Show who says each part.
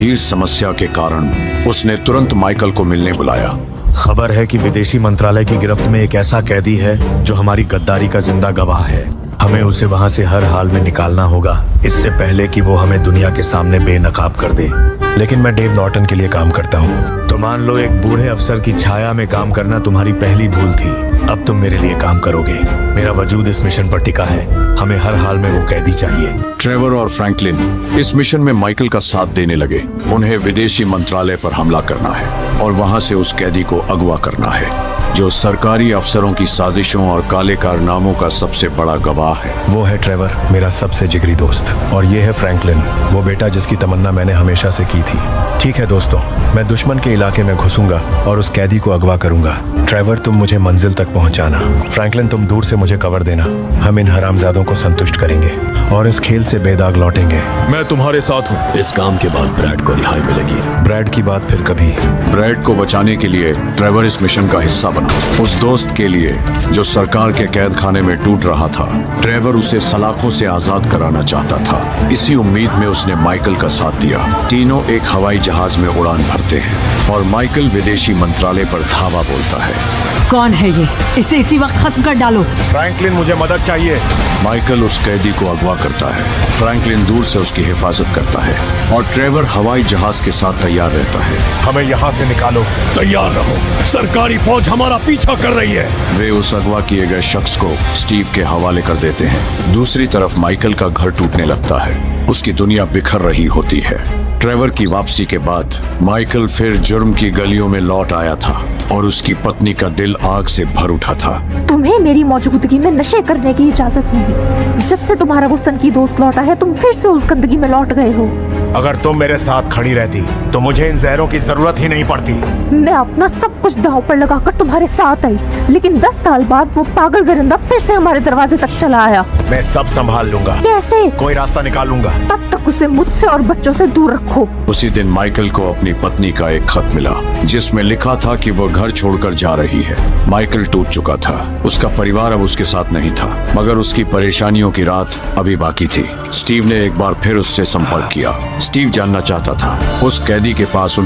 Speaker 1: गंभीर समस्या के कारण उसने तुरंत माइकल को मिलने बुलाया।
Speaker 2: खबर है कि विदेशी मंत्रालय की गिरफ्त में एक ऐसा कैदी है जो हमारी गद्दारी का जिंदा गवाह है। हमें उसे वहां से हर हाल में निकालना होगा, इससे पहले कि वो हमें दुनिया के सामने बेनकाब कर दे। लेकिन मैं डेव नॉर्टन के लिए काम करता हूँ। तो मान लो एक बूढ़े अफसर की छाया में काम करना तुम्हारी पहली भूल थी, अब तुम मेरे लिए काम करोगे। मेरा वजूद इस मिशन पर टिका है, हमें हर हाल में वो कैदी चाहिए।
Speaker 1: ट्रेवर और फ्रैंकलिन इस मिशन में माइकल का साथ देने लगे। उन्हें विदेशी मंत्रालय पर हमला करना है और वहां से उस कैदी को अगवा करना है जो सरकारी अफसरों की साजिशों और काले कारनामों का सबसे बड़ा गवाह है।
Speaker 3: वो है ट्रेवर, मेरा सबसे जिगरी दोस्त, और ये है फ्रैंकलिन, वो बेटा जिसकी तमन्ना मैंने हमेशा से की थी। ठीक है दोस्तों, मैं दुश्मन के इलाके में घुसूंगा और उस कैदी को अगवा करूंगा। ट्रेवर, तुम मुझे मंजिल तक पहुंचाना। फ्रैंकलिन, तुम दूर से मुझे कवर देना। हम इन हरामजादों को संतुष्ट करेंगे और इस खेल से बेदाग लौटेंगे।
Speaker 2: मैं तुम्हारे साथ हूँ।
Speaker 4: इस काम के बाद ब्रैड को रिहाई मिलेगी।
Speaker 3: ब्रैड की बात फिर कभी।
Speaker 1: ब्रैड को बचाने के लिए ट्रेवर इस मिशन का हिस्सा बना। उस दोस्त के लिए जो सरकार के कैद खाने में टूट रहा था, ट्रेवर उसे सलाखों से आजाद कराना चाहता था। इसी उम्मीद में उसने माइकल का साथ दिया। तीनों एक हवाई जहाज में उड़ान भरते हैं और माइकल विदेशी मंत्रालय पर धावा बोलता है।
Speaker 5: कौन है ये? इसे इसी वक्त खत्म कर डालो।
Speaker 3: फ्रैंकलिन, मुझे मदद चाहिए।
Speaker 1: माइकल उस कैदी को अगवा करता है। फ्रैंकलिन दूर से उसकी हिफाजत करता है और ट्रेवर हवाई जहाज के साथ तैयार रहता है।
Speaker 3: हमें यहाँ से निकालो।
Speaker 4: तैयार रहो, सरकारी फौज हमारा पीछा कर रही है।
Speaker 1: वे उस अगवा किए गए शख्स को स्टीव के हवाले कर देते हैं। दूसरी तरफ माइकल का घर टूटने लगता है, उसकी दुनिया बिखर रही होती है। ट्रेवर की वापसी के बाद माइकल फिर जुर्म की गलियों में लौट आया था और उसकी पत्नी का दिल आग से भर उठा था।
Speaker 6: तुम्हें मेरी मौजूदगी में नशे करने की इजाजत नहीं। जब से तुम्हारा वो सनकी दोस्त लौटा है, तुम फिर से उस गंदगी में लौट गए हो।
Speaker 3: अगर तुम मेरे साथ खड़ी रहती तो मुझे इन जहरों की जरूरत ही नहीं पड़ती।
Speaker 6: मैं अपना सब कुछ दांव पर लगाकर तुम्हारे साथ आई, लेकिन 10 साल बाद वो पागल दरिंदा फिर से हमारे दरवाजे तक चला आया।
Speaker 3: मैं सब संभाल लूंगा।
Speaker 6: कैसे?
Speaker 3: कोई रास्ता निकालूंगा।
Speaker 6: तब तक उसे मुझसे और बच्चों से दूर रखो।
Speaker 1: उसी दिन माइकल को अपनी पत्नी का एक खत मिला जिसमें लिखा था कि वो घर छोड़कर जा रही है। माइकल टूट चुका था, उसका परिवार अब उसके साथ नहीं था, मगर उसकी परेशानियों की रात अभी बाकी थी। स्टीव ने एक बार फिर उससे संपर्क किया। स्टीव जानना चाहता था उस कैदी के पास